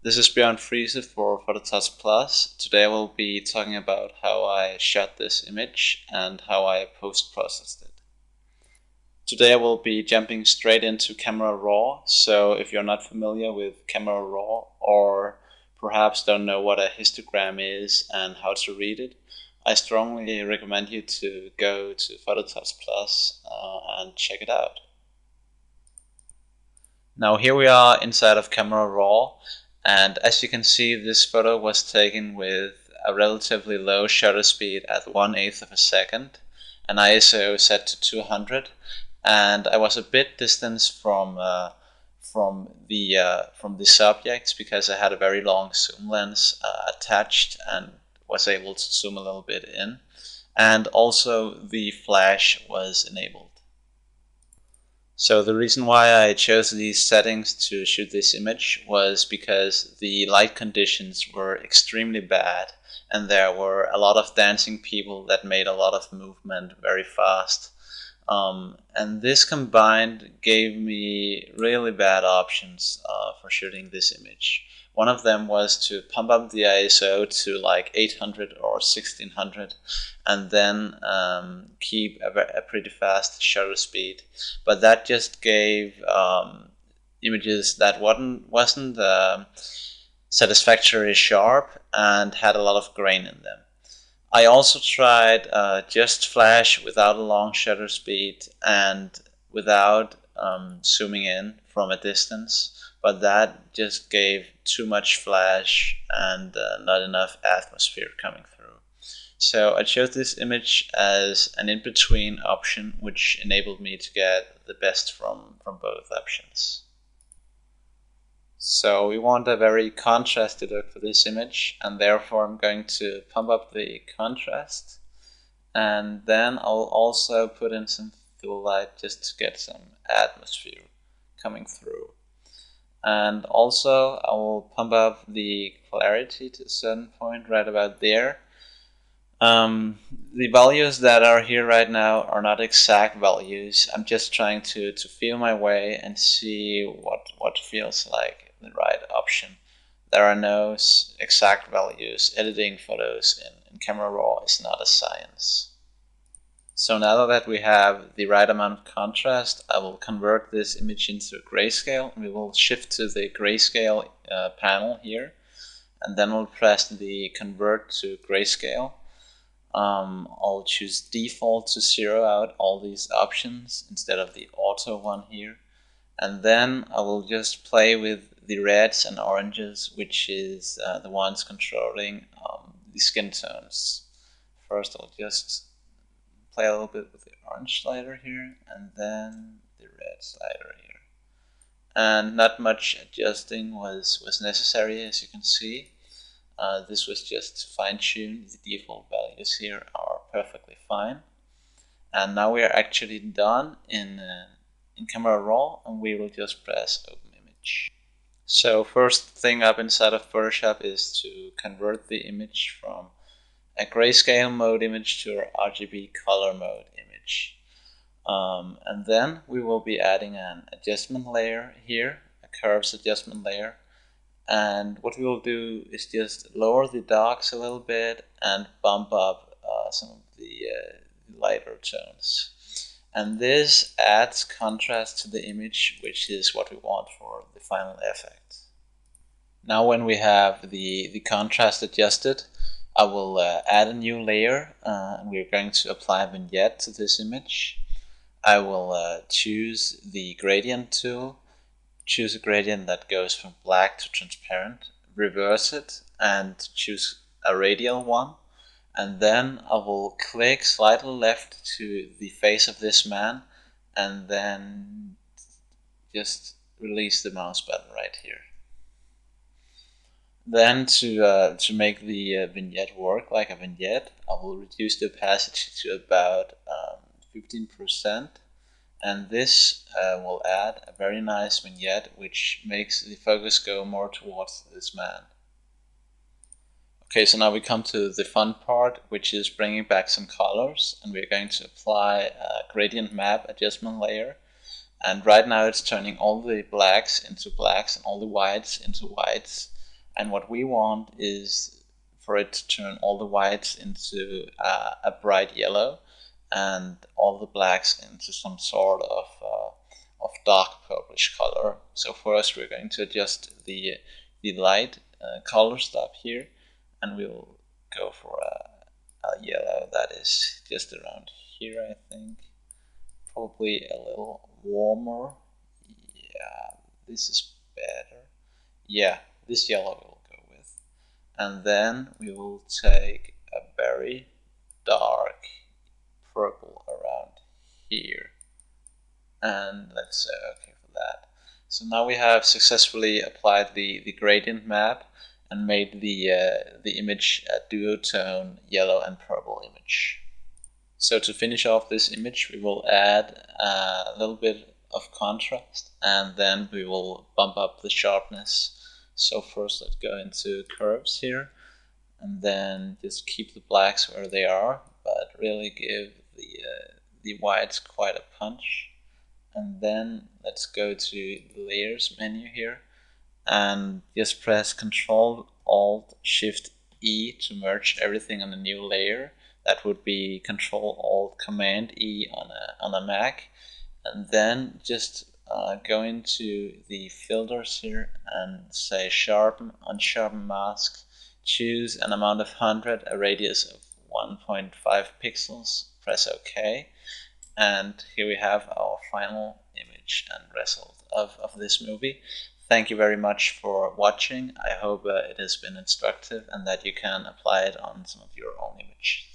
This is Bjorn Friese for Phototouch Plus. Today I will be talking about how I shot this image and how I post-processed it. Today I will be jumping straight into Camera Raw, so if you're not familiar with Camera Raw or perhaps don't know what a histogram is and how to read it, I strongly recommend you to go to Phototouch Plus and check it out. Now here we are inside of Camera Raw, and as you can see, this photo was taken with a relatively low shutter speed at 1/8 of a second, an ISO set to 200, and I was a bit distanced from the subjects because I had a very long zoom lens attached and was able to zoom a little bit in, and also the flash was enabled. So the reason why I chose these settings to shoot this image was because the light conditions were extremely bad and there were a lot of dancing people that made a lot of movement very fast. And this combined gave me really bad options for shooting this image. One of them was to pump up the ISO to like 800 or 1600 and then keep a pretty fast shutter speed. But that just gave images that wasn't satisfactorily sharp and had a lot of grain in them. I also tried just flash without a long shutter speed and without zooming in from a distance, but that just gave too much flash and not enough atmosphere coming through. So I chose this image as an in-between option, which enabled me to get the best from both options. So we want a very contrasted look for this image, and therefore I'm going to pump up the contrast, and then I'll also put in some fill light just to get some atmosphere coming through. And also I will pump up the clarity to a certain point right about there. The values that are here right now are not exact values. I'm just trying to feel my way and see what feels like the right option. There are no exact values. Editing photos in Camera Raw is not a science. So now that we have the right amount of contrast, I will convert this image into Grayscale. We will shift to the Grayscale panel here, and then we'll press the Convert to Grayscale. I'll choose Default to zero out all these options instead of the Auto one here. And then I will just play with the reds and oranges, which is the ones controlling the skin tones. First I'll just play a little bit with the orange slider here, and then the red slider here. And not much adjusting was necessary, as you can see. This was just to fine-tune. The default values here are perfectly fine. And now we are actually done in Camera Raw, and we will just press Open Image. So first thing up inside of Photoshop is to convert the image from a grayscale mode image to an RGB color mode image. And then we will be adding an adjustment layer here, a curves adjustment layer. And what we will do is just lower the darks a little bit and bump up some of the lighter tones. And this adds contrast to the image, which is what we want for the final effect. Now when we have the contrast adjusted, I will add a new layer, and we're going to apply a vignette to this image. I will choose the gradient tool, choose a gradient that goes from black to transparent, reverse it, and choose a radial one. And then I will click slightly left to the face of this man, and then just release the mouse button right here. Then to make the vignette work like a vignette, I will reduce the opacity to about 15%, and this will add a very nice vignette which makes the focus go more towards this man. Okay, so now we come to the fun part, which is bringing back some colors, and we're going to apply a gradient map adjustment layer. And right now it's turning all the blacks into blacks and all the whites into whites. And what we want is for it to turn all the whites into a bright yellow and all the blacks into some sort of dark purplish color. So first we're going to adjust the light color stuff here, and we'll go for a yellow that is just around here, I think. Probably a little warmer. Yeah, this is better. Yeah, this yellow will go with. And then we will take a very dark purple around here. And let's say okay for that. So now we have successfully applied the gradient map and made the image a duotone yellow and purple image. So to finish off this image, we will add a little bit of contrast, and then we will bump up the sharpness. So first let's go into curves here, and then just keep the blacks where they are, but really give the whites quite a punch. And then let's go to the layers menu here, and just press Ctrl Alt Shift E to merge everything on a new layer. That would be Ctrl Alt Command E on a Mac, and then just go into the filters here and say sharpen on sharpen mask. Choose an amount of 100, a radius of 1.5 pixels. Press OK, and here we have our final image and result of this movie. Thank you very much for watching. I hope it has been instructive and that you can apply it on some of your own images.